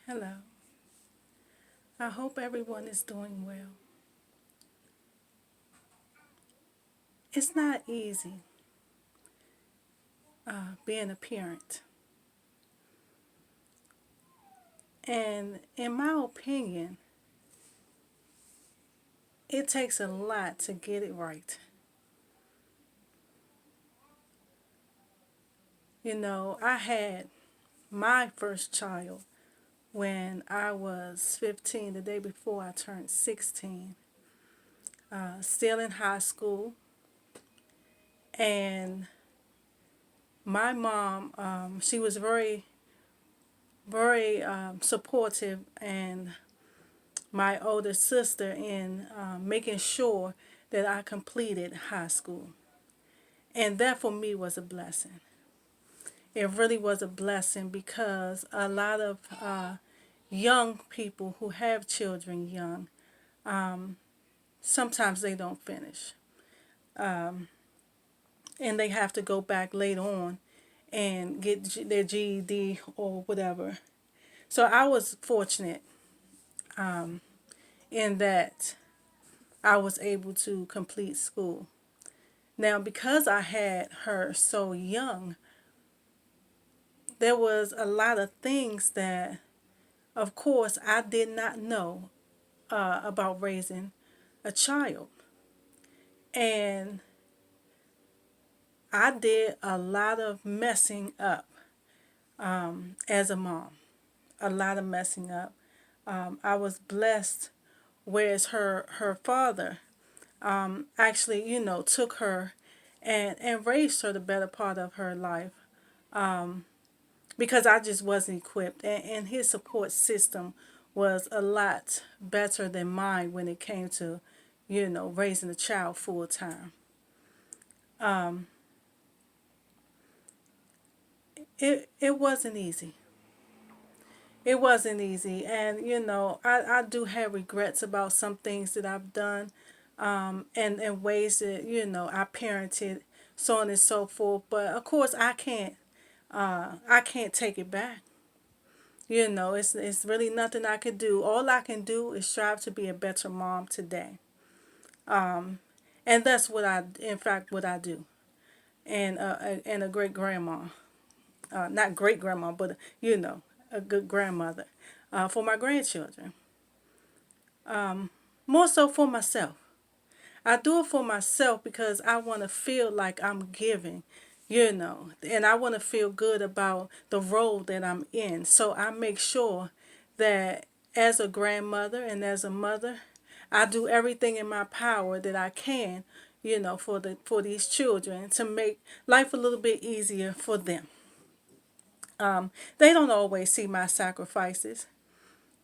Hello. I hope everyone is doing well. It's not easy being a parent. And in my opinion, it takes a lot to get it right. I had my first child when I was 15, the day before I turned 16, still in high school. And my mom, she was very supportive, and my older sister in making sure that I completed high school. And that for me was a blessing. It really was a blessing because a lot of young people who have children young, sometimes they don't finish. And they have to go back later on and get their GED or whatever. So I was fortunate in that I was able to complete school. Now, because I had her so young, there was a lot of things that, of course, I did not know about raising a child. And I did a lot of messing up as a mom, a lot of messing up. I was blessed, whereas her father actually, took her and raised her the better part of her life, because I just wasn't equipped. And his support system was a lot better than mine when it came to, raising a child full time. It wasn't easy. It wasn't easy. And, I do have regrets about some things that I've done, and ways that, I parented, so on and so forth. But of course, I can't take it back. It's really nothing I could do. All I can do is strive to be a better mom today. And that's in fact, what I do. And a great grandma, not great grandma, but a good grandmother, for my grandchildren. More so for myself. I do it for myself because I want to feel like I'm giving, and I want to feel good about the role that I'm in. So I make sure that as a grandmother and as a mother, I do everything in my power that I can, for these children to make life a little bit easier for them. They don't always see my sacrifices.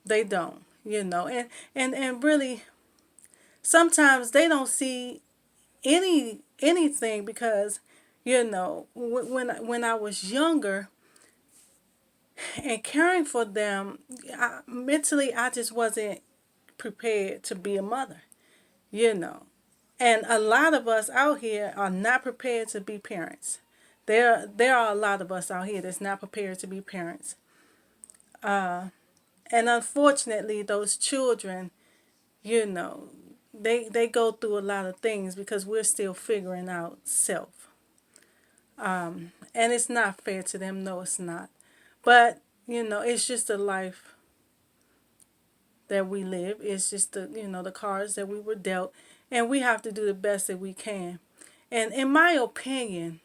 They don't, and really sometimes they don't see anything because when I was younger and caring for them, mentally I just wasn't prepared to be a mother, you know. And a lot of us out here are not prepared to be parents. There are a lot of us out here that's not prepared to be parents. And unfortunately, those children, you know, they go through a lot of things because we're still figuring out self. And it's not fair to them. No, it's not. But, it's just the life that we live. It's just the cards that we were dealt. And we have to do the best that we can. And in my opinion,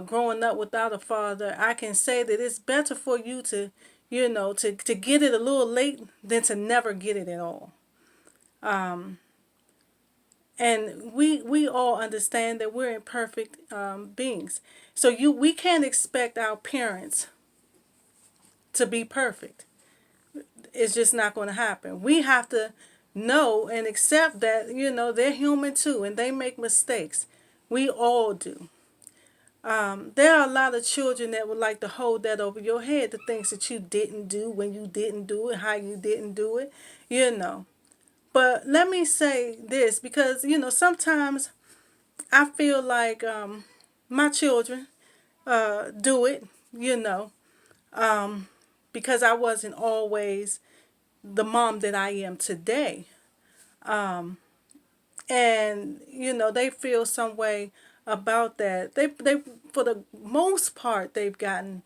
growing up without a father, I can say that it's better for you to, to get it a little late than to never get it at all. And we all understand that we're imperfect beings. So we can't expect our parents to be perfect. It's just not going to happen. We have to know and accept that they're human too, and they make mistakes. We all do. There are a lot of children that would like to hold that over your head, the things that you didn't do, when you didn't do it, how you didn't do it, you know. But let me say this, because sometimes I feel like my children do it, you know. because I wasn't always the mom that I am today. And they feel some way about that. They for the most part they've gotten,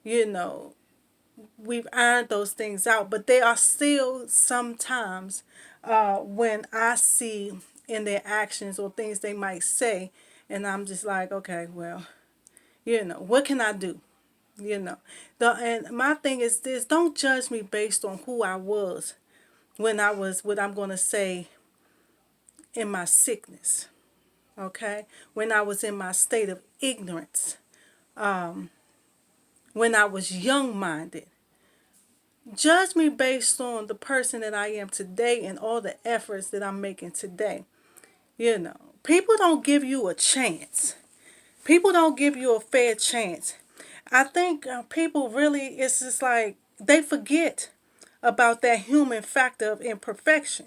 you know, we've ironed those things out, but there are still sometimes when I see in their actions or things they might say, and I'm just like, okay, well, what can I do? You know, and my thing is this: don't judge me based on who I was when I was what I'm gonna say in my sickness. Okay, when I was in my state of ignorance, when I was young minded. Judge me based on the person that I am today and all the efforts that I'm making today. People don't give you a chance. People don't give you a fair chance. I think people really, it's just like they forget about that human factor of imperfection.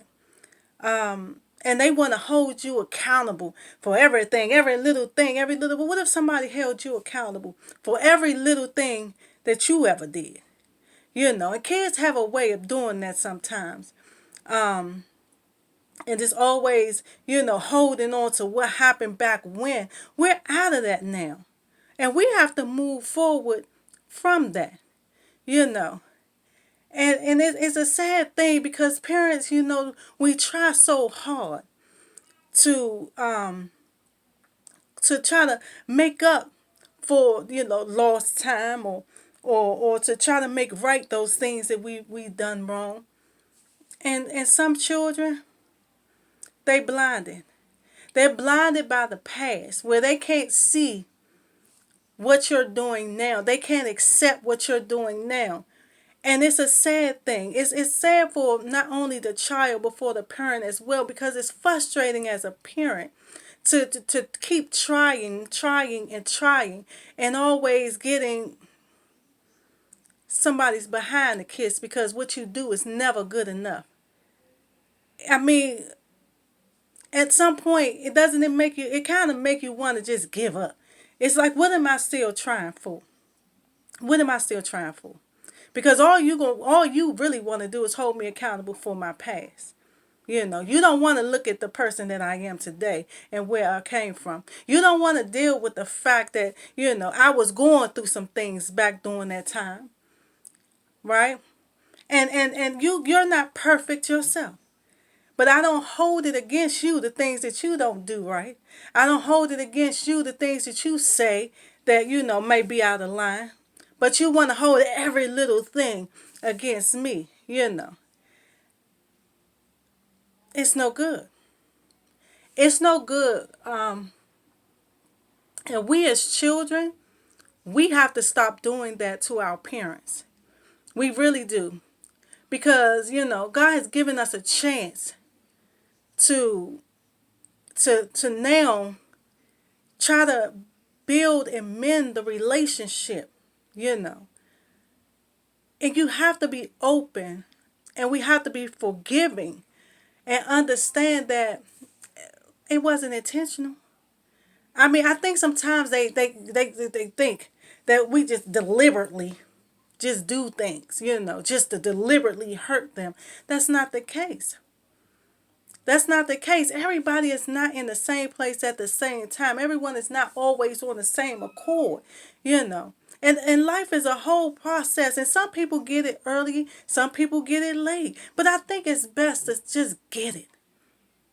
And they want to hold you accountable for everything, every little thing, every little. But what if somebody held you accountable for every little thing that you ever did? And kids have a way of doing that sometimes. And just always, holding on to what happened back when. We're out of that now. And we have to move forward from that, you know. And it's a sad thing because parents, we try so hard to try to make up for, lost time or to try to make right those things that we done wrong. And some children, they blinded. They're blinded by the past where they can't see what you're doing now. They can't accept what you're doing now. And it's a sad thing. It's sad for not only the child but for the parent as well, because it's frustrating as a parent to keep trying and trying and always getting somebody's behind the kiss because what you do is never good enough. I mean, at some point it kind of make you want to just give up. It's like, what am I still trying for? What am I still trying for? Because all you really want to do is hold me accountable for my past. You don't want to look at the person that I am today and where I came from. You don't want to deal with the fact that, I was going through some things back during that time, right? And you're not perfect yourself. But I don't hold it against you, the things that you don't do right. I don't hold it against you, the things that you say that, may be out of line. But you want to hold every little thing against me. It's no good. It's no good. And we as children, we have to stop doing that to our parents. We really do. Because, God has given us a chance to now try to build and mend the relationship, you know. And you have to be open and we have to be forgiving and understand that it wasn't intentional. I mean, I think sometimes they think that we just deliberately just do things, just to deliberately hurt them. That's not the case. That's not the case. Everybody is not in the same place at the same time. Everyone is not always on the same accord, you know. And life is a whole process. And some people get it early, some people get it late. But I think it's best to just get it.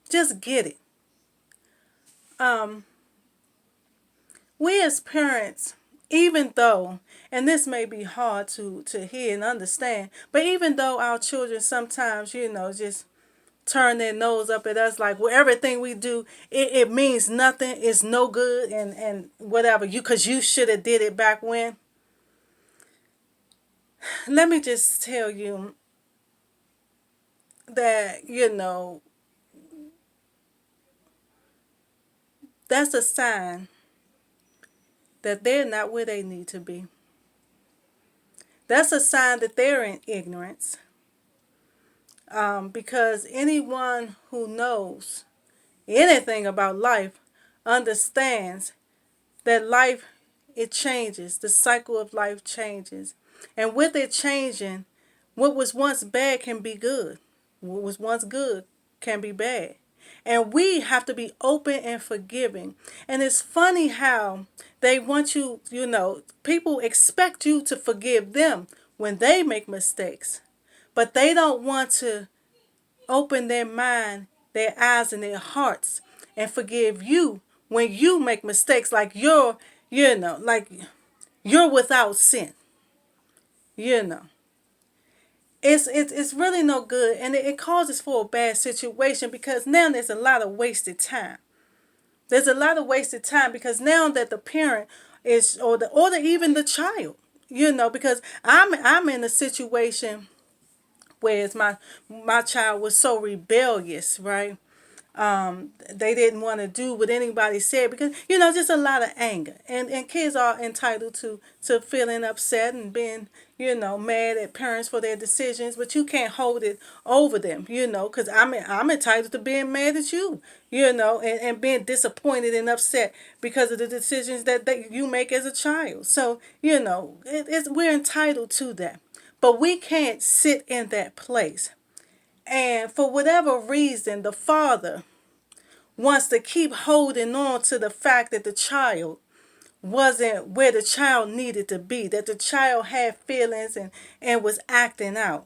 Just get it. We as parents, even though, and this may be hard to hear and understand, but even though our children sometimes, just turn their nose up at us like, well, everything we do, it means nothing, it's no good, and whatever, because you should have did it back when. Let me just tell you that, that's a sign that they're not where they need to be. That's a sign that they're in ignorance. Because anyone who knows anything about life understands that life, it changes. The cycle of life changes. And with it changing, what was once bad can be good. What was once good can be bad. And we have to be open and forgiving. And it's funny how they want you, people expect you to forgive them when they make mistakes. But they don't want to open their mind, their eyes, and their hearts and forgive you when you make mistakes like like you're without sin. You know. It's really no good, and it causes for a bad situation because now there's a lot of wasted time. There's a lot of wasted time because now that the parent is even the child, because I'm in a situation where my child was so rebellious, right? They didn't want to do what anybody said because just a lot of anger, and kids are entitled to feeling upset and being mad at parents for their decisions, but you can't hold it over them, because I'm entitled to being mad at you, and being disappointed and upset because of the decisions that you make as a child. So we're entitled to that, but we can't sit in that place. And for whatever reason, the father wants to keep holding on to the fact that the child wasn't where the child needed to be, that the child had feelings and was acting out.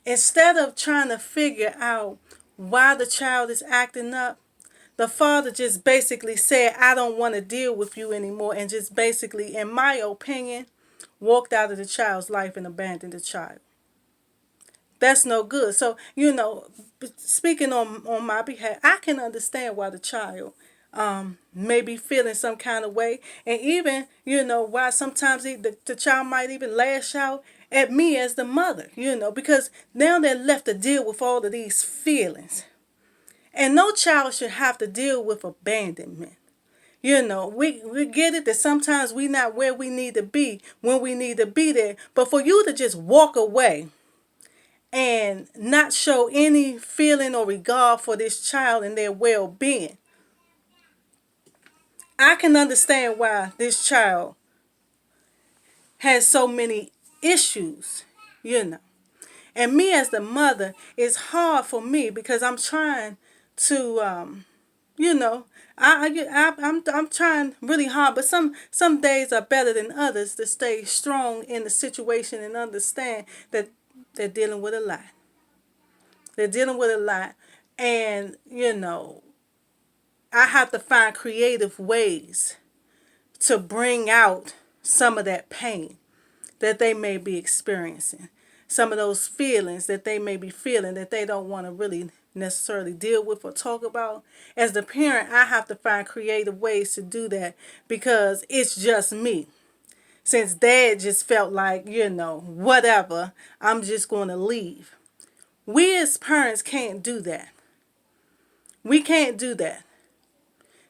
Instead of trying to figure out why the child is acting up, the father just basically said, I don't want to deal with you anymore, and just basically, in my opinion, walked out of the child's life and abandoned the child. That's no good. So, speaking on my behalf, I can understand why the child may be feeling some kind of way. And even, why sometimes the child might even lash out at me as the mother, because now they're left to deal with all of these feelings. And no child should have to deal with abandonment. We get it that sometimes we not where we need to be when we need to be there. But for you to just walk away and not show any feeling or regard for this child and their well-being, I can understand why this child has so many issues, you know. And me as the mother, it's hard for me because I'm trying to, you know, I'm trying really hard, but some days are better than others to stay strong in the situation and understand that they're dealing with a lot. They're dealing with a lot, and I have to find creative ways to bring out some of that pain that they may be experiencing, some of those feelings that they may be feeling that they don't want to really necessarily deal with or talk about. As the parent, I have to find creative ways to do that because it's just me. Since dad just felt like, whatever, I'm just going to leave. We as parents can't do that. We can't do that.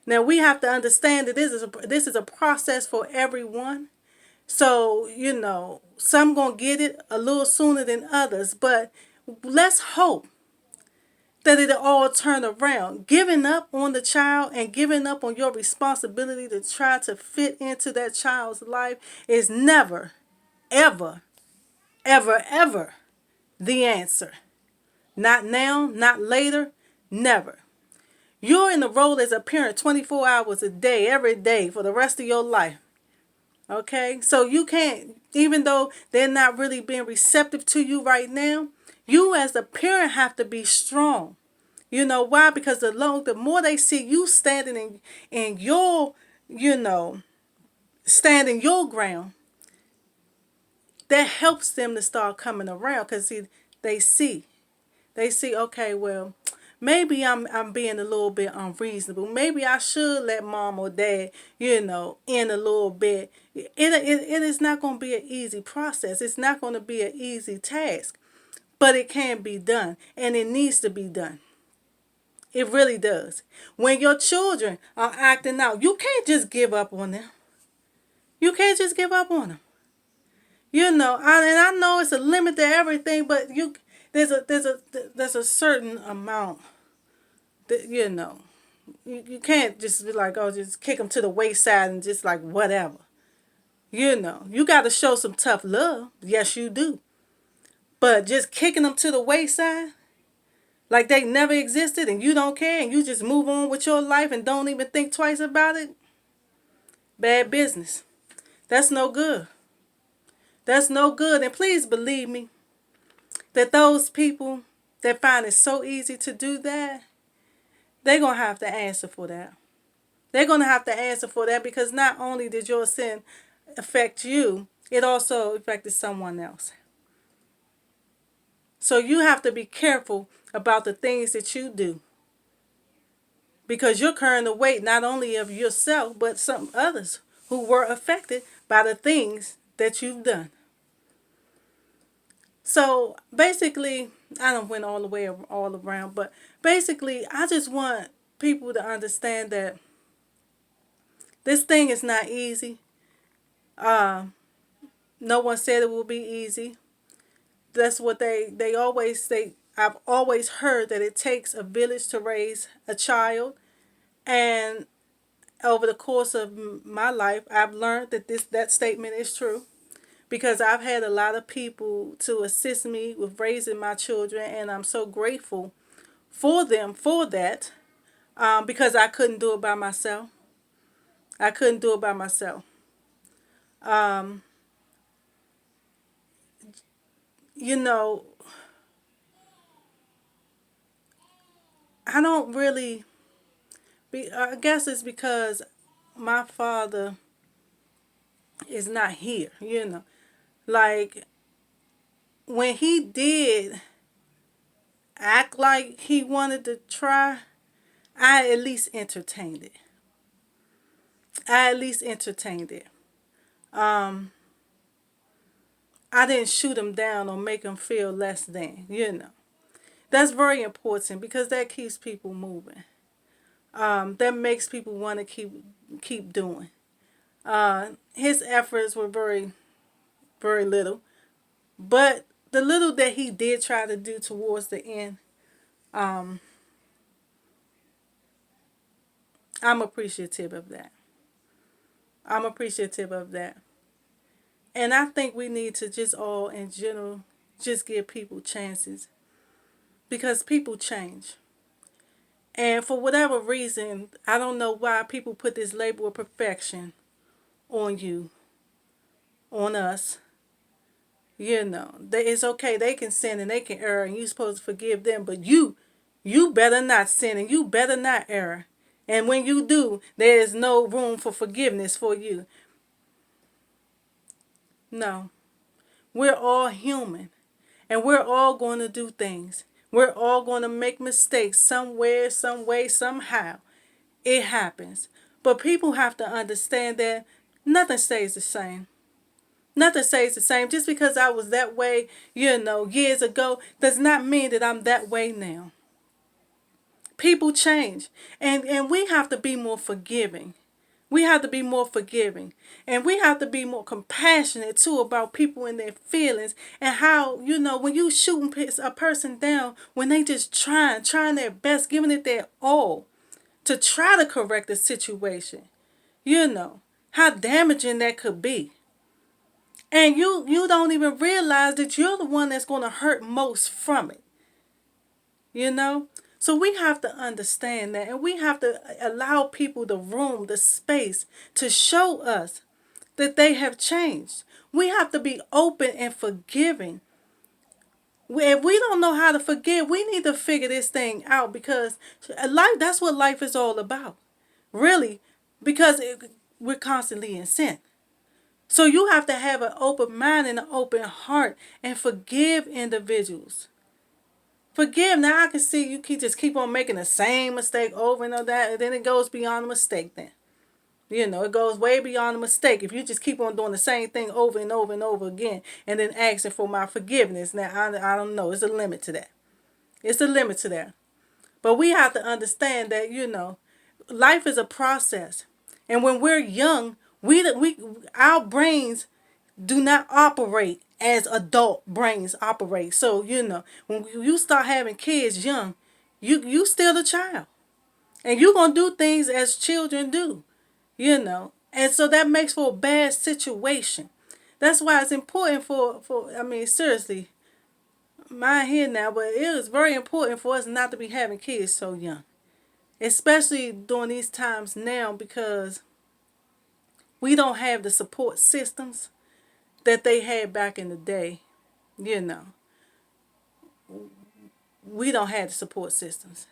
Now we have to understand that this is a process for everyone. So, some gonna get it a little sooner than others, but let's hope that it'll all turn around. Giving up on the child and giving up on your responsibility to try to fit into that child's life is never, ever, ever, ever the answer. Not now, not later, never. You're in the role as a parent 24 hours a day, every day, for the rest of your life. Okay? So you can't, even though they're not really being receptive to you right now, you as the parent have to be strong. You know why? Because the more they see you standing in your, standing your ground, that helps them to start coming around. Because they see. They see, okay, well, maybe I'm being a little bit unreasonable. Maybe I should let mom or dad, in a little bit. It is not going to be an easy process. It's not going to be an easy task. But it can be done. And it needs to be done. It really does. When your children are acting out, you can't just give up on them. You can't just give up on them. And I know it's a limit to everything, but there's a certain amount that you can't just be like, oh, just kick them to the wayside and just like whatever. You got to show some tough love. Yes, you do. But just kicking them to the wayside, like they never existed and you don't care and you just move on with your life and don't even think twice about it, bad business. That's no good. That's no good. And please believe me that those people that find it so easy to do that, they're going to have to answer for that. They're going to have to answer for that because not only did your sin affect you, it also affected someone else. So you have to be careful about the things that you do because you're carrying the weight not only of yourself but some others who were affected by the things that you've done. So basically, I don't went all the way all around, but basically, I just want people to understand that this thing is not easy. Uh, no one said it will be easy. That's what they always say. I've always heard that it takes a village to raise a child, and over the course of my life, I've learned that that statement is true because I've had a lot of people to assist me with raising my children, and I'm so grateful for them for that because I couldn't do it by myself. I couldn't do it by myself. Um, you know, I don't really. I guess it's because my father is not here. Like when he did act like he wanted to try, I at least entertained it. I at least entertained it. Um, I didn't shoot him down or make him feel less than. That's very important because that keeps people moving. That makes people want to keep doing. His efforts were very, very little. But the little that he did try to do towards the end, um, I'm appreciative of that. I'm appreciative of that. And I think we need to just all in general just give people chances because people change. And for whatever reason, I don't know why people put this label of perfection on you, on us. It's okay. They can sin and they can err, and you're supposed to forgive them. But you better not sin and you better not err. And when you do, there is no room for forgiveness for you. No, we're all human. And we're all going to do things. We're all going to make mistakes somewhere, some way, somehow. It happens. But people have to understand that nothing stays the same. Nothing stays the same. Just because I was that way, years ago, does not mean that I'm that way now. People change. And we have to be more forgiving. We have to be more forgiving. And we have to be more compassionate too about people and their feelings and how, when you shooting a person down, when they just trying their best, giving it their all to try to correct the situation, how damaging that could be. And you don't even realize that you're the one that's going to hurt most from it. You know? So we have to understand that and we have to allow people the room, the space to show us that they have changed. We have to be open and forgiving. If we don't know how to forgive, we need to figure this thing out because life, that's what life is all about. Really, because we're constantly in sin. So you have to have an open mind and an open heart and forgive individuals. Forgive. Now I can see you keep on making the same mistake over and over that, and then it goes beyond a mistake then. It goes way beyond a mistake. If you just keep on doing the same thing over and over and over again and then asking for my forgiveness, now I don't know. It's a limit to that. It's a limit to that. But we have to understand that, life is a process. And when we're young, our brains do not operate as adult brains operate. So, when you start having kids young, you still a child. And you're going to do things as children do, And so that makes for a bad situation. That's why it's important I mean, seriously, mine here now, but it is very important for us not to be having kids so young. Especially during these times now because we don't have the support systems that they had back in the day. You know, we don't have the support systems.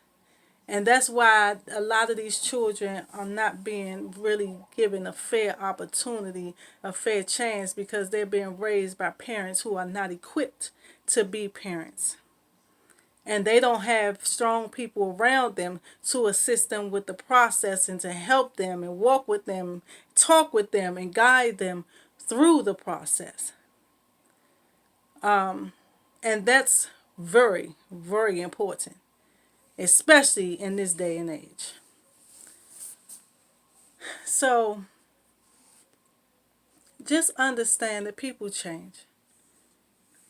And that's why a lot of these children are not being really given a fair opportunity, a fair chance, because they're being raised by parents who are not equipped to be parents. And they don't have strong people around them to assist them with the process and to help them and walk with them, talk with them, and guide them through the process. And that's very, very important, especially in this day and age. So just understand that people change.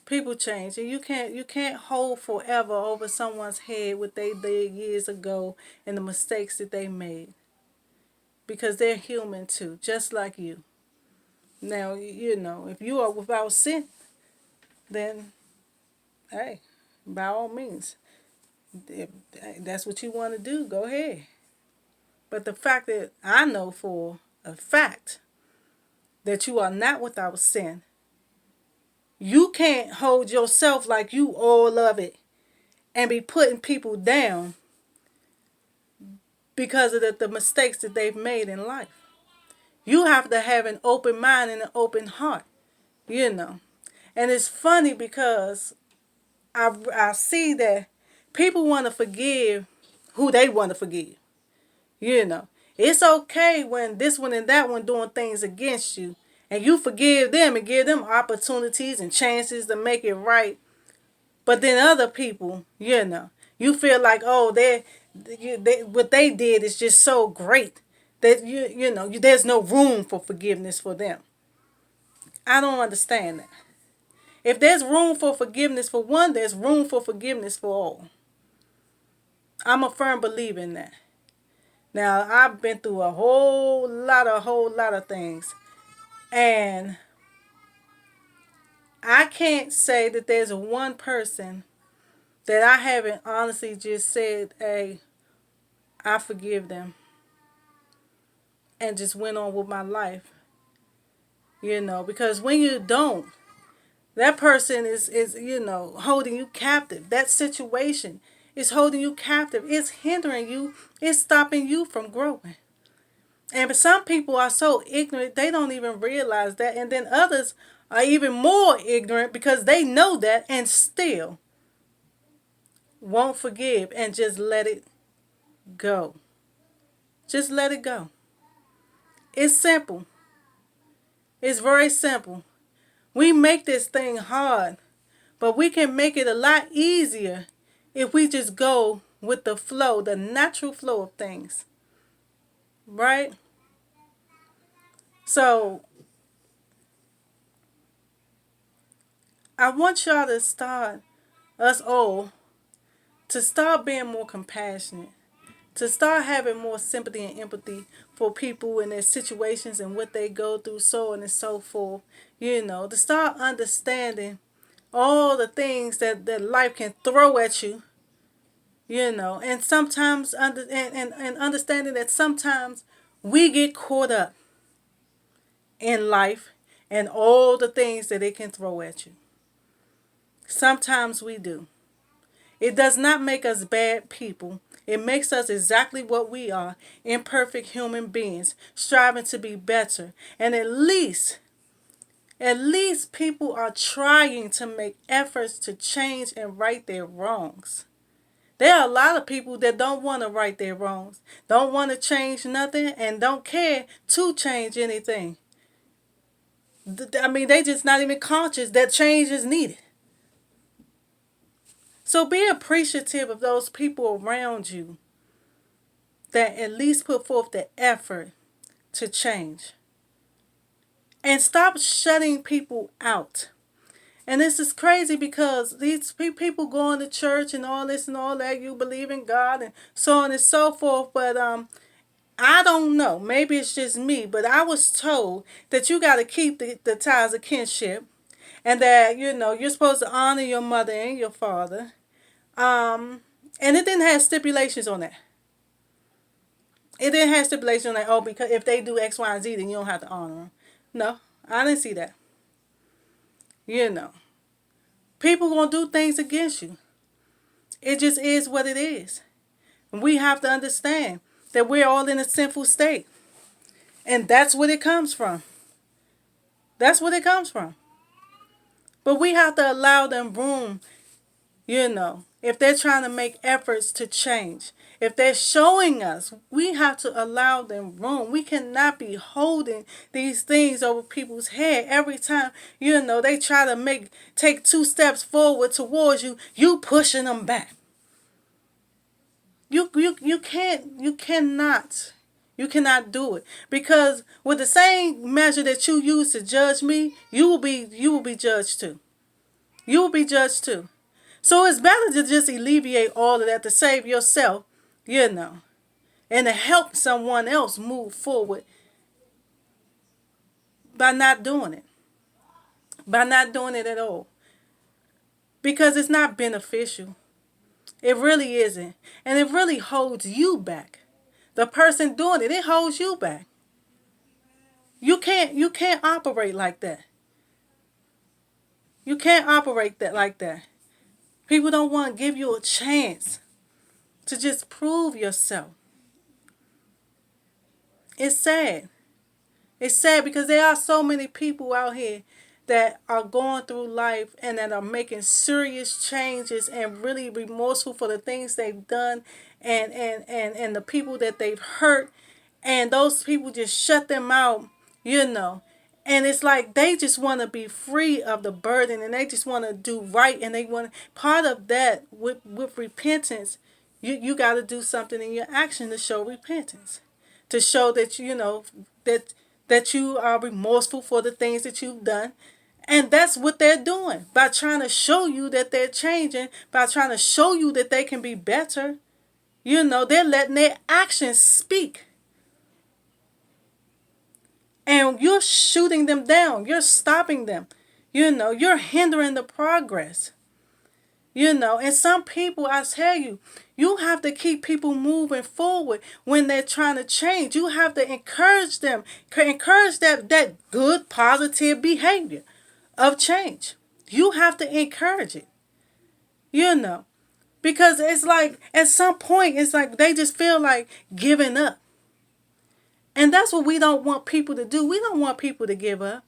People change, and you can't hold forever over someone's head what they did years ago and the mistakes that they made, because they're human too, just like you. Now, if you are without sin, then hey, by all means, if that's what you want to do, go ahead. But the fact that I know for a fact that you are not without sin, you can't hold yourself like you all of it and be putting people down because of the mistakes that they've made in life. You have to have an open mind and an open heart, you know. And it's funny because I see that people want to forgive who they want to forgive, you know. It's okay when this one and that one doing things against you, and you forgive them and give them opportunities and chances to make it right. But then other people, you feel like, oh, what they did is just so great that there's no room for forgiveness for them. I don't understand that. If there's room for forgiveness for one, there's room for forgiveness for all. I'm a firm believer in that. Now, I've been through a whole lot of things, and I can't say that there's one person that I haven't honestly just said, hey, I forgive them, and just went on with my life. Because when you don't, that person is holding you captive. That situation is holding you captive. It's hindering you. It's stopping you from growing. And some people are so ignorant, they don't even realize that. And then others are even more ignorant because they know that and still won't forgive and just let it go. Just let it go. It's simple. It's very simple. We make this thing hard, but we can make it a lot easier if we just go with the flow, the natural flow of things. Right? So, I want y'all to start, us all, to start being more compassionate, to start having more sympathy and empathy for people and their situations and what they go through, so on and so forth. To start understanding all the things that life can throw at you, and sometimes and understanding that sometimes we get caught up in life and all the things that it can throw at you. Sometimes we do. It does not make us bad people. It makes us exactly what we are, imperfect human beings, striving to be better. And at least people are trying to make efforts to change and right their wrongs. There are a lot of people that don't want to right their wrongs, don't want to change nothing, and don't care to change anything. I mean, they just not even conscious that change is needed. So be appreciative of those people around you that at least put forth the effort to change. And stop shutting people out. And this is crazy because these people going to church and all this and all that, you believe in God and so on and so forth, but I don't know. Maybe it's just me, but I was told that you got to keep the ties of kinship, and that you're supposed to honor your mother and your father. Um, and it didn't have stipulations on that. It didn't have stipulations on that. Oh, because if they do X, Y, and Z, then you don't have to honor them. No, I didn't see that. You know, people gonna do things against you. It just is what it is. We have to understand that we're all in a sinful state. And that's what it comes from. That's what it comes from. But we have to allow them room, if they're trying to make efforts to change. If they're showing us, we have to allow them room. We cannot be holding these things over people's head every time, they try to take 2 steps forward towards you, you pushing them back. You cannot do it, because with the same measure that you use to judge me, you will be judged too. You will be judged too. So it's better to just alleviate all of that, to save yourself, you know, and to help someone else move forward by not doing it. By not doing it at all. Because it's not beneficial. It really isn't. And it really holds you back. The person doing it, it holds you back. You can't operate like that. You can't operate that like that. People don't want to give you a chance to just prove yourself. It's sad. It's sad because there are so many people out here that are going through life and that are making serious changes and really remorseful for the things they've done, and the people that they've hurt, and those people just shut them out, you know. And it's like they just want to be free of the burden, and they just want to do right, and they want part of that with repentance. You got to do something in your action to show repentance, to show that that you are remorseful for the things that you've done. And that's what they're doing by trying to show you that they're changing, by trying to show you that they can be better. They're letting their actions speak. And you're shooting them down. You're stopping them. You're hindering the progress. And some people, I tell you, you have to keep people moving forward when they're trying to change. You have to encourage them, encourage that good, positive behavior of change. You have to encourage it, because it's like at some point, it's like they just feel like giving up. And that's what we don't want people to do. We don't want people to give up.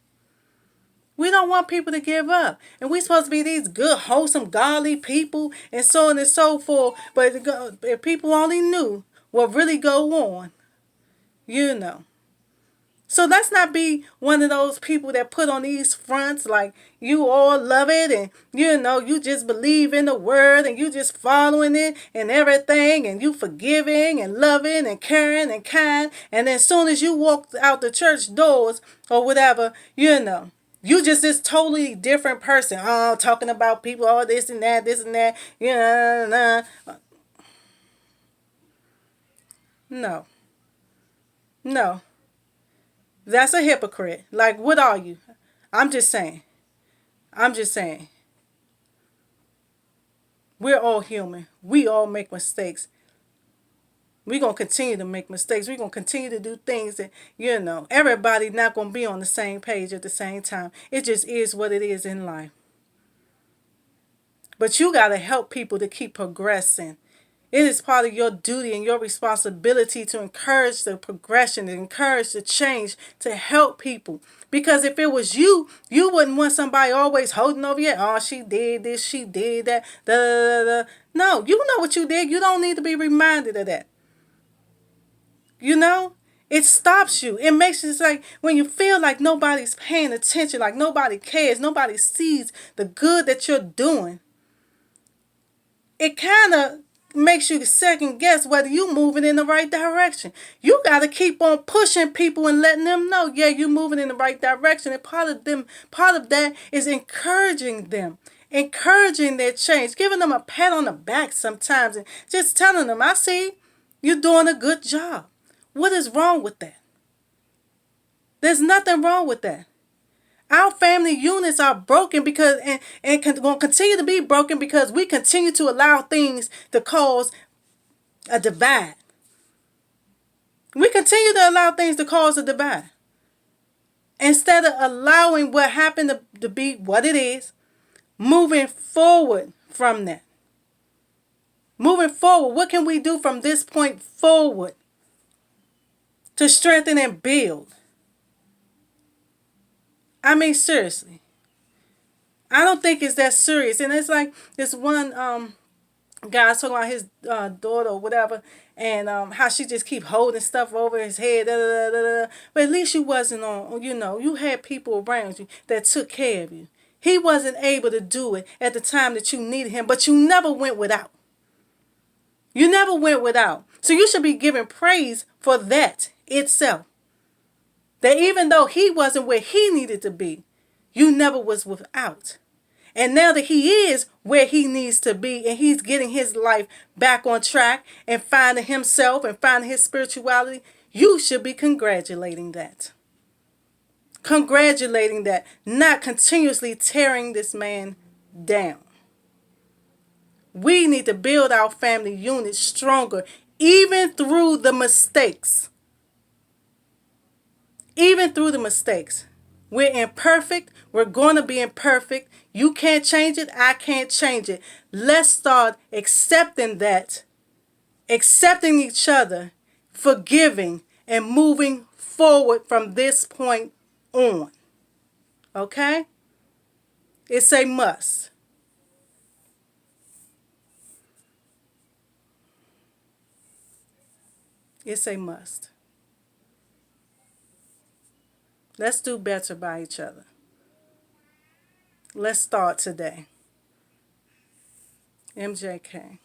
We don't want people to give up. And we're supposed to be these good, wholesome, godly people and so on and so forth. But if people only knew what really go on, you know. So let's not be one of those people that put on these fronts like you all love it and, you just believe in the word and you just following it and everything and you forgiving and loving and caring and kind. And then as soon as you walk out the church doors or whatever, you just this totally different person. Oh, talking about people, all this and that, No. No. That's a hypocrite. Like, what are you? I'm just saying. I'm just saying. We're all human. We all make mistakes. We're going to continue to make mistakes. We're going to continue to do things that, everybody not going to be on the same page at the same time. It just is what it is in life. But you got to help people to keep progressing. It is part of your duty and your responsibility to encourage the progression, to encourage the change, to help people. Because if it was you, you wouldn't want somebody always holding over you. Oh, she did this, she did that. Da, da, da, da. No, you know what you did. You don't need to be reminded of that. It stops you. It makes it like when you feel like nobody's paying attention, like nobody cares, nobody sees the good that you're doing. It kind of makes you second guess whether you're moving in the right direction. You got to keep on pushing people and letting them know, yeah, you're moving in the right direction. And part of that is encouraging them, encouraging their change, giving them a pat on the back sometimes and just telling them, I see you're doing a good job. What is wrong with that? There's nothing wrong with that. Our family units are broken because and going to continue to be broken because we continue to allow things to cause a divide. We continue to allow things to cause a divide. Instead of allowing what happened to be what it is, moving forward from that. Moving forward, what can we do from this point forward to strengthen and build? I mean, seriously. I don't think it's that serious. And it's like this one guy talking about his daughter or whatever, and how she just keep holding stuff over his head. Da, da, da, da, da. But at least you wasn't on, you had people around you that took care of you. He wasn't able to do it at the time that you needed him, but you never went without. You never went without. So you should be giving praise for that itself. That even though he wasn't where he needed to be, you never was without. And now that he is where he needs to be and he's getting his life back on track and finding himself and finding his spirituality, you should be congratulating that. Congratulating that, not continuously tearing this man down. We need to build our family unit stronger, even through the mistakes. Even through the mistakes. We're imperfect. We're going to be imperfect. You can't change it. I can't change it. Let's start accepting that, accepting each other, forgiving, and moving forward from this point on. Okay? It's a must. It's a must. Let's do better by each other. Let's start today. MJK.